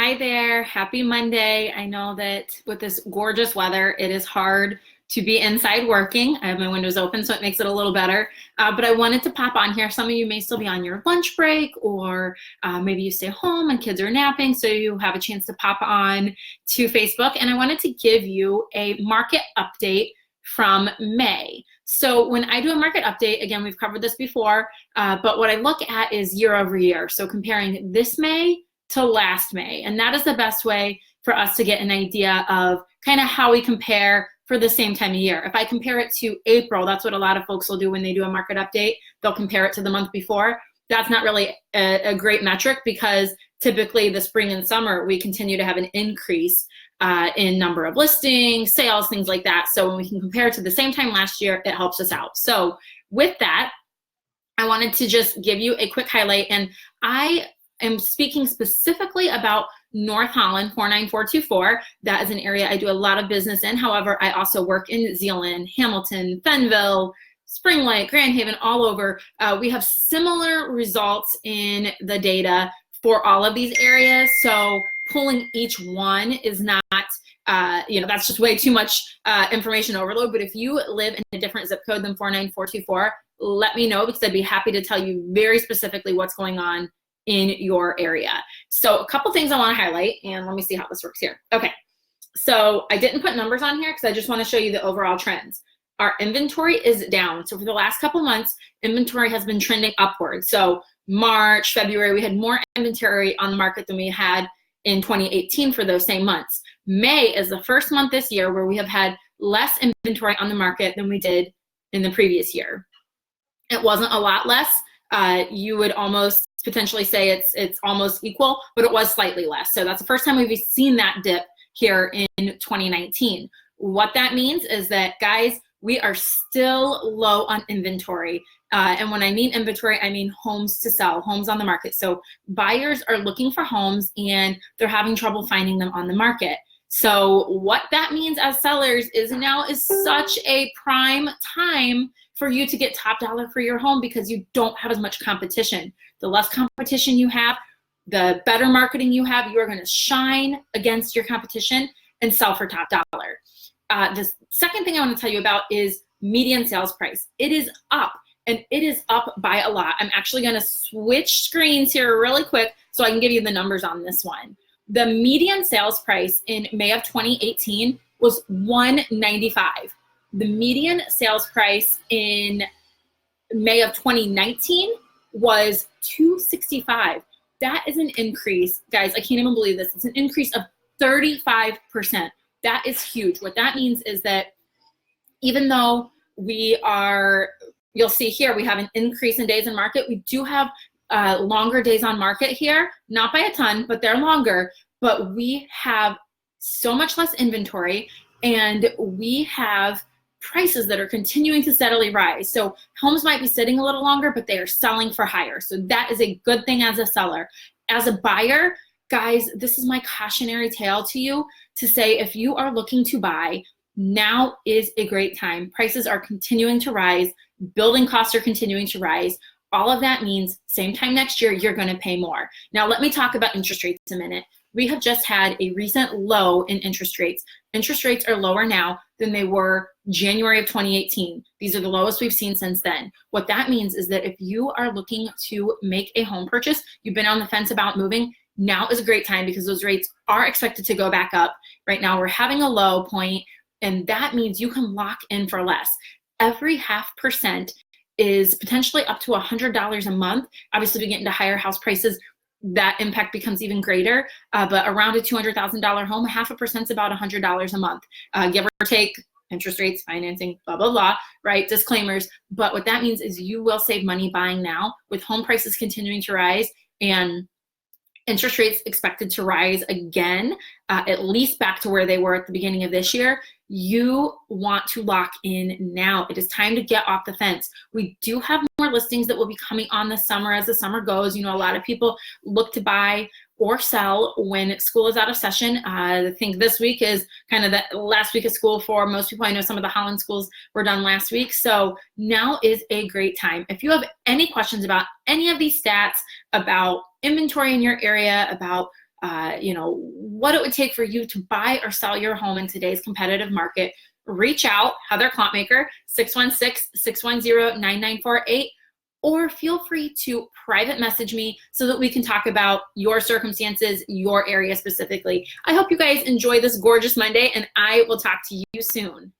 Hi there. Happy Monday. I know that with this gorgeous weather, it is hard to be inside working. I have my windows open, so it makes it a little better. But I wanted to pop on here. Some of you may still be on your lunch break, or maybe you stay home and kids are napping, so you have a chance to pop on to Facebook. And I wanted to give you a market update from May. So when I do a market update, again, we've covered this before, but what I look at is year over year. So comparing this May to last May. And that is the best way for us to get an idea of kind of how we compare for the same time of year. If I compare it to April, that's what a lot of folks will do when they do a market update. They'll compare it to the month before. That's not really a great metric, because typically the spring and summer, we continue to have an increase in number of listings, sales, things like that. So when we can compare it to the same time last year, it helps us out. So with that, I wanted to just give you a quick highlight. And I am speaking specifically about North Holland 49424. That is an area I do a lot of business in. However, I also work in Zeeland, Hamilton, Fenville, Spring Lake, Grand Haven, all over. We have similar results in the data for all of these areas. So pulling each one is not, that's just way too much information overload. But if you live in a different zip code than 49424, let me know, because I'd be happy to tell you very specifically what's going on in your area. So a couple things I want to highlight, and let me see how this works here. Okay, so I didn't put numbers on here because I just want to show you the overall trends. Our inventory is down. So for the last couple months, inventory has been trending upward. So March, February, we had more inventory on the market than we had in 2018 for those same months. May is the first month this year where we have had less inventory on the market than we did in the previous year. It wasn't a lot less. You would almost potentially say it's almost equal, but it was slightly less. So that's the first time we've seen that dip here in 2019. What that means is that, guys, we are still low on inventory. And when I mean inventory, I mean homes to sell, homes on the market. So buyers are looking for homes and they're having trouble finding them on the market. So what that means as sellers is now is such a prime time for you to get top dollar for your home, because you don't have as much competition. The less competition you have, the better marketing you have. You are going to shine against your competition and sell for top dollar. The second thing I want to tell you about is median sales price. It is up, and it is up by a lot. I'm actually going to switch screens here really quick so I can give you the numbers on this one. The median sales price in May of 2018 was $195. The median sales price in May of 2019 was $265. That is an increase, guys. I can't even believe this. It's an increase of 35%. That is huge. What that means is that even though you'll see here, we have an increase in days on market, we do have longer days on market here, not by a ton, but they're longer. But we have so much less inventory, and we have prices that are continuing to steadily rise. So homes might be sitting a little longer, but they are selling for higher. So that is a good thing as a seller. As a buyer, guys, this is my cautionary tale to you to say, if you are looking to buy, now is a great time. Prices are continuing to rise. Building costs are continuing to rise. All of that means same time next year, you're going to pay more. Now, let me talk about interest rates a minute. We have just had a recent low in interest rates. Interest rates are lower now than they were January of 2018. These are the lowest we've seen since then. What that means is that if you are looking to make a home purchase, you've been on the fence about moving, now is a great time, because those rates are expected to go back up. Right now, we're having a low point, and that means you can lock in for less. Every 0.5% is potentially up to $100 a month. Obviously, we get into higher house prices, that impact becomes even greater. But around a $200,000 home, 0.5% is about $100 a month, give or take. Interest rates, financing, blah, blah, blah, right? Disclaimers. But what that means is you will save money buying now, with home prices continuing to rise and interest rates expected to rise again, at least back to where they were at the beginning of this year. You want to lock in now. It is time to get off the fence. We do have more listings that will be coming on this summer as the summer goes. You know, a lot of people look to buy or sell when school is out of session. I think this week is kind of the last week of school for most people. I know some of the Holland schools were done last week. So now is a great time. If you have any questions about any of these stats, about inventory in your area, about you know, what it would take for you to buy or sell your home in today's competitive market, reach out, Heather Clontmaker, 616-610-9948, or feel free to private message me so that we can talk about your circumstances, your area specifically. I hope you guys enjoy this gorgeous Monday, and I will talk to you soon.